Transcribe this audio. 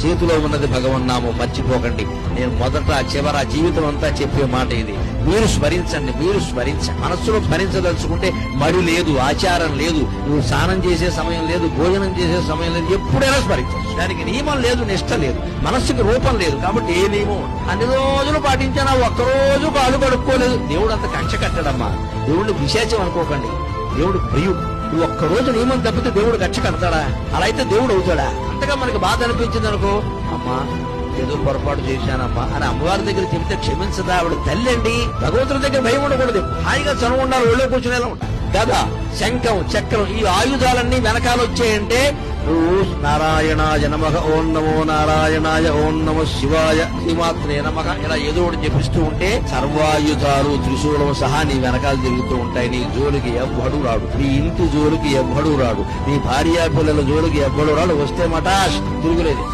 చేతిలో ఉన్నది భగవన్నామం, మర్చిపోకండి. నేను మొదట చివర జీవితం అంతా చెప్పే మాట ఇది. మీరు స్మరించండి, మీరు స్మరించండి. మనస్సులో స్మరించదలుచుకుంటే మడి లేదు, ఆచారం లేదు, నువ్వు స్నానం చేసే సమయం లేదు, భోజనం చేసే సమయం లేదు, ఎప్పుడైనా స్మరించవచ్చు. దానికి నియమం లేదు, నిష్ట లేదు, మనస్సుకి రూపం లేదు. కాబట్టి ఏ నియమం అన్ని రోజులు పాటించినా ఒక్కరోజు కాలు కడుక్కోలేదు, దేవుడు అంత కక్ష కట్టడమ్మా. దేవుడిని విశేషం అనుకోకండి, దేవుడు ప్రియుడు. నువ్వు ఒక్కరోజు నియమం తప్పితే దేవుడు కక్ష కడతాడా? అలా అయితే దేవుడు అవుతాడా? అంతగా మనకి బాధ అనిపించింది అనుకో, అమ్మా ఏదో పొరపాటు చేశానమ్మా అని అమ్మవారి దగ్గర చెబితే క్షమించదా? ఆవిడ తల్లి అండి. భగవంతుడి దగ్గర భయం ఉండకూడదు, హాయిగా చనువు ఉండాలి, ఒళ్ళో కూర్చునేలా ఉంటా కదా. శంఖం, చక్రం, ఈ ఆయుధాలన్నీ వెనకాల వచ్చాయంటే నువ్వు నారాయణాయ నమః, ఓం నమో నారాయణాయ, ఓం నమః శివాయ, శ్రీమాత్రే నమః ఇలా ఏదో ఒకటి చెప్పిస్తూ ఉంటే సర్వాయుధాలు త్రిశూలం సహా నీ వెనకాల తిరుగుతూ ఉంటాయి. నీ జోలికి ఎవ్వడు రాడు, నీ ఇంటి జోలికి ఎవ్వడు రాడు, నీ భార్యా పిల్లల జోలికి ఎవ్వడు రాడు. వస్తే మటాష్ తిరుగులేదు.